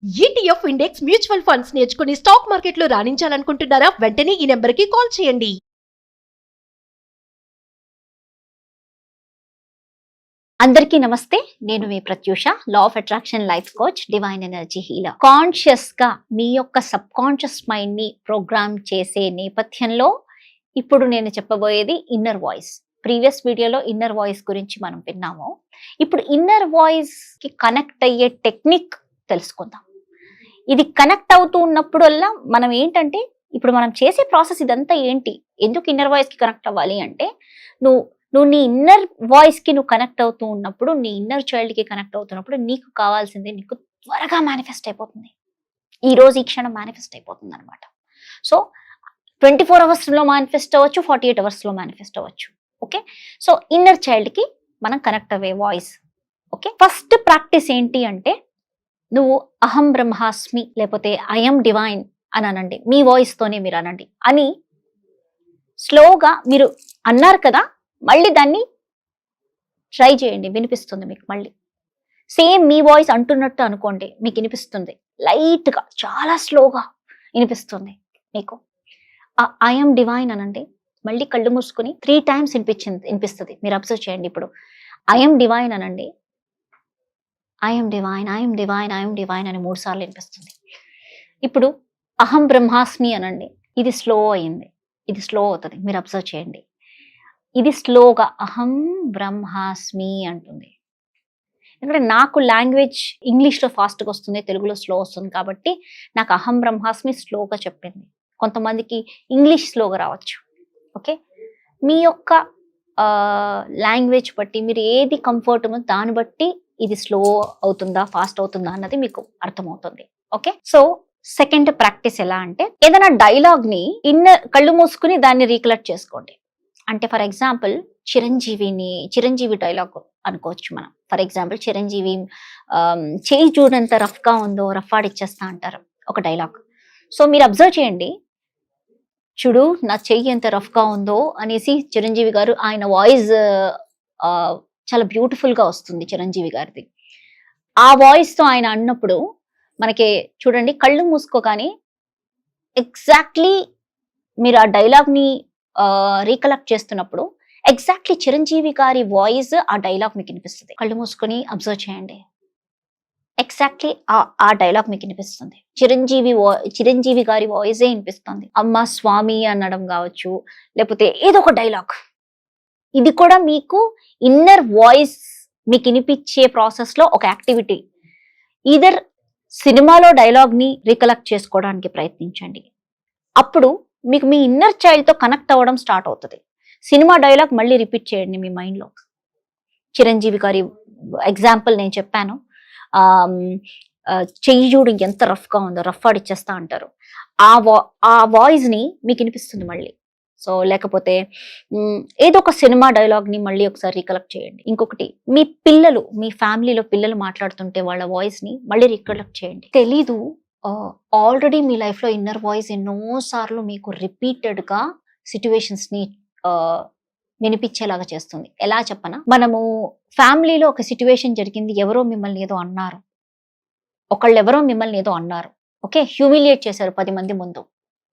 ETF index mutual funds నేర్చుకుని stock మార్కెట్లో రాణించాలనుకుంటున్నారా? వెంటనే ఈ నెంబర్కి కాల్ చేయండి. అందరికీ నమస్తే. నేను మీ Prathyusha, law of attraction life coach, divine energy healer. Conscious గా మీ యొక్క సబ్ కాన్షియస్ మైండ్ ని ప్రోగ్రామ్ చేసే నేపథ్యంలో ఇప్పుడు నేను చెప్పబోయేది ఇన్నర్ వాయిస్. ప్రీవియస్ వీడియోలో ఇన్నర్ వాయిస్ గురించి మనం విన్నాము. ఇప్పుడు ఇన్నర్ వాయిస్ కి కనెక్ట్ అయ్యే టెక్నిక్ తెలుసుకుందాం. ఇది కనెక్ట్ అవుతూ ఉన్నప్పుడల్లా మనం ఏంటంటే, ఇప్పుడు మనం చేసే ప్రాసెస్ ఇదంతా ఏంటి, ఎందుకు ఇన్నర్ వాయిస్ కి కనెక్ట్ అవ్వాలి అంటే, నువ్వు నీ ఇన్నర్ వాయిస్ కి నువ్వు కనెక్ట్ అవుతూ ఉన్నప్పుడు, నీ ఇన్నర్ చైల్డ్ కి కనెక్ట్ అవుతున్నప్పుడు నీకు కావాల్సింది నీకు త్వరగా మేనిఫెస్ట్ అయిపోతుంది. ఈ రోజు ఈ క్షణం మేనిఫెస్ట్ అయిపోతుంది అనమాట. సో 24 hours లో మేనిఫెస్ట్ అవ్వచ్చు, 48 hours లో మేనిఫెస్ట్ అవ్వచ్చు. ఓకే, సో ఇన్నర్ చైల్డ్ కి మనం కనెక్ట్ అవ్వే వాయిస్. ఓకే, ఫస్ట్ ప్రాక్టీస్ ఏంటి అంటే, నువ్వు అహం బ్రహ్మాస్మి లేకపోతే ఐఎమ్ డివైన్ అని అనండి. మీ వాయిస్ తోనే మీరు అనండి. అని స్లోగా మీరు అన్నారు కదా, మళ్ళీ దాన్ని ట్రై చేయండి, వినిపిస్తుంది మీకు. మళ్ళీ సేమ్ మీ వాయిస్ అంటున్నట్టు అనుకోండి, మీకు వినిపిస్తుంది. లైట్ గా, చాలా స్లోగా వినిపిస్తుంది మీకు. ఐఎమ్ డివైన్ అనండి. మళ్ళీ కళ్ళు మూసుకుని 3 times వినిపిస్తుంది. మీరు అబ్జర్వ్ చేయండి. ఇప్పుడు ఐఎమ్ డివైన్ అనండి. I'm divine, I'm divine, I'm divine అని 3 సార్లు వినిపిస్తుంది. ఇప్పుడు అహం బ్రహ్మాస్మి అనండి. ఇది స్లో అయింది, ఇది స్లో అవుతుంది. మీరు అబ్జర్వ్ చేయండి. ఇది స్లోగా అహం బ్రహ్మాస్మి అంటుంది. ఎందుకంటే నాకు లాంగ్వేజ్ ఇంగ్లీష్లో ఫాస్ట్గా వస్తుంది, తెలుగులో స్లో వస్తుంది. కాబట్టి నాకు అహం బ్రహ్మాస్మి స్లోగా చెప్పింది. కొంతమందికి ఇంగ్లీష్ స్లోగా రావచ్చు. ఓకే, మీ యొక్క లాంగ్వేజ్ బట్టి, మీరు ఏది కంఫర్ట్ ఉందో దాన్ని బట్టి ఇది స్లో అవుతుందా, ఫాస్ట్ అవుతుందా అన్నది మీకు అర్థమవుతుంది. ఓకే, సో సెకండ్ ప్రాక్టీస్ ఎలా అంటే, ఏదైనా డైలాగ్ ని కళ్ళు మూసుకుని దాన్ని రీకలెక్ట్ చేసుకోండి. అంటే ఫర్ ఎగ్జాంపుల్ చిరంజీవి డైలాగ్ అనుకోవచ్చు మనం. ఫర్ ఎగ్జాంపుల్ చిరంజీవి చేయి చూడంత రఫ్ గా ఉందో రఫ్ ఆడిచ్చేస్తా అంటారు, ఒక డైలాగ్. సో మీరు అబ్జర్వ్ చేయండి, చూడు నా చెయ్యి ఎంత రఫ్ గా ఉందో అనేసి చిరంజీవి గారు, ఆయన వాయిస్ చాలా బ్యూటిఫుల్ గా వస్తుంది చిరంజీవి గారిది. ఆ వాయిస్ తో ఆయన అన్నప్పుడు మనకి చూడండి, కళ్ళు మూసుకోగానే ఎగ్జాక్ట్లీ మీరు ఆ డైలాగ్ ని రీకలెక్ట్ చేస్తున్నప్పుడు ఎగ్జాక్ట్లీ చిరంజీవి గారి వాయిస్ ఆ డైలాగ్ మీకు వినిపిస్తుంది. కళ్ళు మూసుకొని అబ్జర్వ్ చేయండి, ఎగ్జాక్ట్లీ ఆ డైలాగ్ మీకు వినిపిస్తుంది. చిరంజీవి గారి వాయిసే వినిపిస్తుంది. అమ్మ స్వామి అనడం కావచ్చు, లేకపోతే ఏదో ఒక డైలాగ్. ఇది కూడా మీకు ఇన్నర్ వాయిస్ మీకు వినిపించే ప్రాసెస్ లో ఒక యాక్టివిటీ. ఈదర్ సినిమాలో డైలాగ్ ని రీకలెక్ట్ చేసుకోవడానికి ప్రయత్నించండి. అప్పుడు మీకు మీ ఇన్నర్ చైల్డ్ తో కనెక్ట్ అవ్వడం స్టార్ట్ అవుతుంది. సినిమా డైలాగ్ మళ్ళీ రిపీట్ చేయండి మీ మైండ్ లో. చిరంజీవి గారి ఎగ్జాంపుల్ నేను చెప్పాను, చెయ్యి చూడు ఎంత రఫ్ గా ఉందో, రఫ్ ఆడిచ్చేస్తా అంటారు. ఆ వాయిస్ ని మీకు వినిపిస్తుంది మళ్ళీ. సో లేకపోతే ఏదో ఒక సినిమా డైలాగ్ ని మళ్ళీ ఒకసారి రీకలెక్ట్ చేయండి. ఇంకొకటి, మీ ఫ్యామిలీలో పిల్లలు మాట్లాడుతుంటే వాళ్ళ వాయిస్ ని మళ్ళీ రీకలెక్ట్ చేయండి. తెలీదు, ఆల్రెడీ మీ లైఫ్ లో ఇన్నర్ వాయిస్ ఎన్నో సార్లు మీకు రిపీటెడ్ గా సిచ్యువేషన్స్ ని వినిపించేలాగా చేస్తుంది. ఎలా చెప్పనా, మనము ఫ్యామిలీలో ఒక సిచ్యువేషన్ జరిగింది, ఎవరో మిమ్మల్ని ఏదో అన్నారు, ఓకే, హ్యూమిలియేట్ చేశారు 10 మంది ముందు,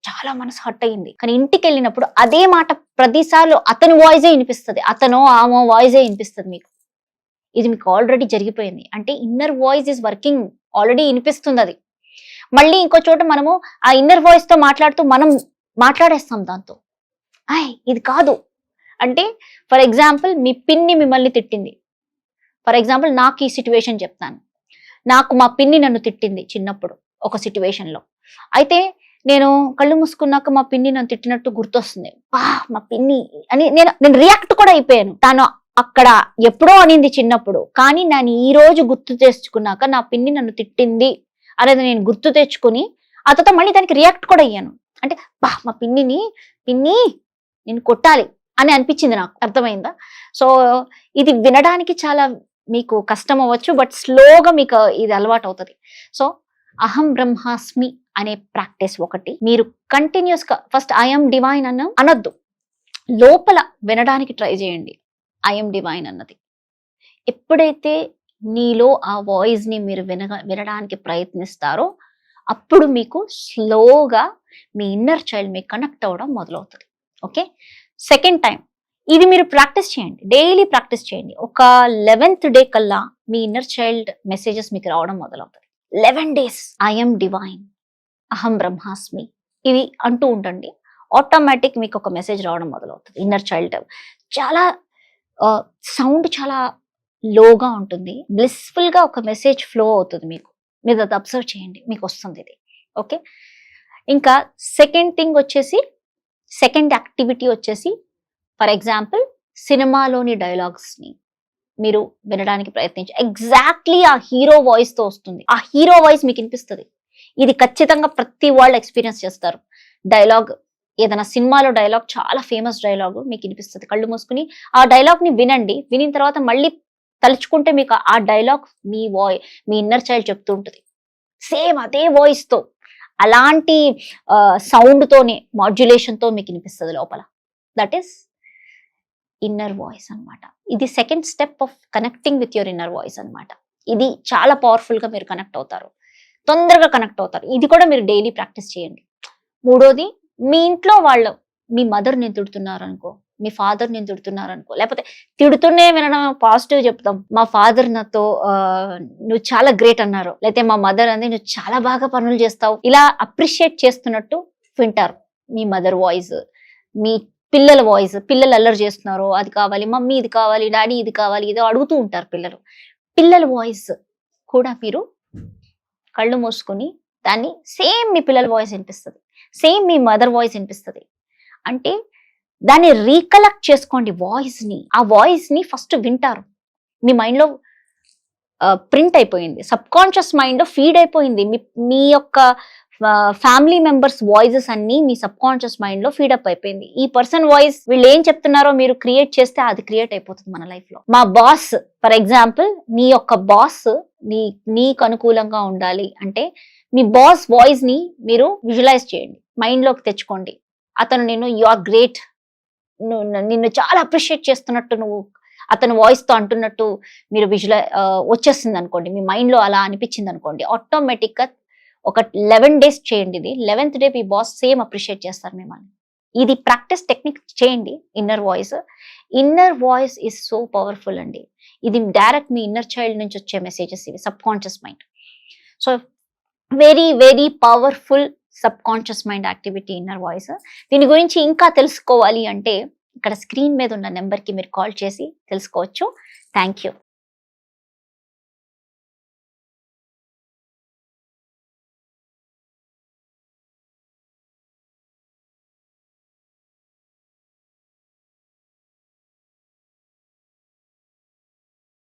చాలా మనసు హర్ట్ అయ్యింది. కానీ ఇంటికి వెళ్ళినప్పుడు అదే మాట ప్రతిసార్లు అతని వాయిసే వినిపిస్తుంది, ఆమె వాయిసే వినిపిస్తుంది మీకు. ఇది మీకు ఆల్రెడీ జరిగిపోయింది. అంటే inner voice is working, already వినిపిస్తుంది అది. మళ్ళీ ఇంకో చోట మనము ఆ ఇన్నర్ వాయిస్ తో మాట్లాడుతూ మనం మాట్లాడేస్తాం దాంతో. ఇది కాదు అంటే, ఫర్ ఎగ్జాంపుల్ మీ పిన్ని మిమ్మల్ని తిట్టింది. ఫర్ ఎగ్జాంపుల్ నాకు ఈ సిచ్యువేషన్ చెప్తాను. నాకు మా పిన్ని నన్ను తిట్టింది చిన్నప్పుడు ఒక సిచ్యువేషన్ లో. అయితే నేను కళ్ళు మూసుకున్నాక మా పిన్ని నన్ను తిట్టినట్టు గుర్తొస్తుంది. మా పిన్ని అని నేను రియాక్ట్ కూడా అయిపోయాను. తను అక్కడ ఎప్పుడో అనింది చిన్నప్పుడు, కానీ నేను ఈ రోజు గుర్తు తెచ్చుకున్నాక నా పిన్ని నన్ను తిట్టింది అనేది నేను గుర్తు తెచ్చుకుని ఆ తర్వాత మళ్ళీ దానికి రియాక్ట్ కూడా అయ్యాను. అంటే మా పిన్ని నేను కొట్టాలి అని అనిపించింది నాకు. అర్థమైందా? సో ఇది వినడానికి చాలా మీకు కష్టం అవ్వచ్చు, బట్ స్లోగా మీకు ఇది అలవాటు అవుతుంది. సో అహం బ్రహ్మాస్మి అనే ప్రాక్టీస్ ఒకటి. మీరు కంటిన్యూస్ గా ఫస్ట్ ఐఎమ్ డివైన్ అనొద్దు, లోపల వినడానికి ట్రై చేయండి ఐఎమ్ డివైన్ అన్నది. ఎప్పుడైతే నీలో ఆ వాయిస్ని మీరు వినడానికి ప్రయత్నిస్తారో అప్పుడు మీకు స్లోగా మీ ఇన్నర్ చైల్డ్ మీకు కనెక్ట్ అవ్వడం మొదలవుతుంది. ఓకే, సెకండ్ టైం ఇది మీరు ప్రాక్టీస్ చేయండి, డైలీ ప్రాక్టీస్ చేయండి. ఒక 11th డే కల్లా మీ ఇన్నర్ చైల్డ్ మెసేజెస్ మీకు రావడం మొదలవుతుంది. 11 days ఐఎమ్ డివైన్, అహం బ్రహ్మాస్మి, ఇవి అంటూ ఉండండి. ఆటోమేటిక్ మీకు ఒక మెసేజ్ రావడం మొదలవుతుంది. ఇన్నర్ చైల్డ్ చాలా సౌండ్ చాలా లోగా ఉంటుంది, బ్లిస్ఫుల్ గా ఒక మెసేజ్ ఫ్లో అవుతుంది మీకు. మీరు అది అబ్జర్వ్ చేయండి, మీకు వస్తుంది ఇది. ఓకే, ఇంకా సెకండ్ థింగ్ వచ్చేసి, సెకండ్ యాక్టివిటీ వచ్చేసి, ఫర్ ఎగ్జాంపుల్ సినిమాలోని డైలాగ్స్ ని మీరు వినడానికి ప్రయత్నించి ఎగ్జాక్ట్లీ ఆ హీరో వాయిస్ తో వస్తుంది. ఆ హీరో వాయిస్ మీకు వినిపిస్తుంది. ఇది ఖచ్చితంగా ప్రతి వాళ్ళు ఎక్స్పీరియన్స్ చేస్తారు. డైలాగ్, ఏదైనా సినిమాలో డైలాగ్, చాలా ఫేమస్ డైలాగ్ మీకు వినిపిస్తుంది. కళ్ళు మూసుకుని ఆ డైలాగ్ ని వినండి. వినిన తర్వాత మళ్ళీ తలుచుకుంటే మీకు ఆ డైలాగ్ మీ ఇన్నర్ చైల్డ్ చెప్తూ ఉంటుంది. సేమ్ అదే వాయిస్ తో, అలాంటి సౌండ్ తోనే, మాడ్యులేషన్ తో మీకు వినిపిస్తుంది లోపల. దట్ ఈస్ ఇన్నర్ వాయిస్ అన్నమాట. ఇది second step of connecting with your inner voice అన్నమాట. ఇది చాలా పవర్ఫుల్ గా మీరు కనెక్ట్ అవుతారు, తొందరగా కనెక్ట్ అవుతారు. ఇది కూడా మీరు డైలీ ప్రాక్టీస్ చేయండి. మూడోది, మీ ఇంట్లో వాళ్ళు, మీ మదర్ నేను తిడుతున్నారు అనుకో, మీ ఫాదర్ నేను తిడుతున్నారు అనుకో, లేకపోతే తిడుతూనే వినడం పాజిటివ్ చెప్తాం. మా ఫాదర్ నాతో నువ్వు చాలా గ్రేట్ అన్నారు, లేకపోతే మా మదర్ అంది నువ్వు చాలా బాగా పనులు చేస్తావు, ఇలా అప్రిషియేట్ చేస్తున్నట్టు వింటారు. మీ మదర్ వాయిస్, మీ పిల్లల వాయిస్, పిల్లలు అల్లరి చేస్తున్నారు, అది కావాలి మమ్మీ, ఇది కావాలి డాడీ, ఇది కావాలి, ఏదో అడుగుతూ ఉంటారు పిల్లలు. పిల్లల వాయిస్ కూడా మీరు కళ్ళు మూసుకొని దాన్ని సేమ్ మీ పిల్లల వాయిస్ వినిపిస్తుంది, సేమ్ మీ మదర్ వాయిస్ వినిపిస్తుంది. అంటే దాన్ని రీకలెక్ట్ చేసుకోండి వాయిస్ ని. ఆ వాయిస్ ని ఫస్ట్ వింటారు, మీ మైండ్ లో ప్రింట్ అయిపోయింది, సబ్ కాన్షియస్ మైండ్ లో ఫీడ్ అయిపోయింది. మీ యొక్క ఫ్యామిలీ మెంబర్స్ వాయిసెస్ అన్ని మీ సబ్ కాన్షియస్ మైండ్ లో ఫీడప్ అయిపోయింది. ఈ పర్సన్ వాయిస్ వీళ్ళు ఏం చెప్తున్నారో మీరు క్రియేట్ చేస్తే అది క్రియేట్ అయిపోతుంది మన లైఫ్ లో. మా బాస్, ఫర్ ఎగ్జాంపుల్, నీ యొక్క బాస్ నీకు అనుకూలంగా ఉండాలి అంటే మీ బాస్ వాయిస్ ని మీరు విజువలైజ్ చేయండి, మైండ్ లోకి తెచ్చుకోండి. అతను యు ఆర్ గ్రేట్, నిన్ను చాలా అప్రిషియేట్ చేస్తున్నట్టు, నువ్వు అతను వాయిస్ తో అంటున్నట్టు మీరు వచ్చేస్తుంది అనుకోండి, మీ మైండ్ లో అలా అనిపించింది అనుకోండి, ఆటోమేటిక్ గా ఒక 11 days చేయండి. ఇది 11th డే మీ బాస్ సేమ్ అప్రిషియేట్ చేస్తారు మిమ్మల్ని. ఇది ప్రాక్టీస్ టెక్నిక్ చేయండి. Inner voice is so powerful అండి. ఇది డైరెక్ట్ మీ ఇన్నర్ చైల్డ్ నుంచి వచ్చే మెసేజెస్ ఇవి, sub conscious mind. So very very powerful sub conscious mind activity inner voice. దీని గురించి ఇంకా తెలుసుకోవాలి అంటే ఇక్కడ స్క్రీన్ మీద ఉన్న నెంబర్కి మీరు కాల్ చేసి తెలుసుకోవచ్చు. Thank you.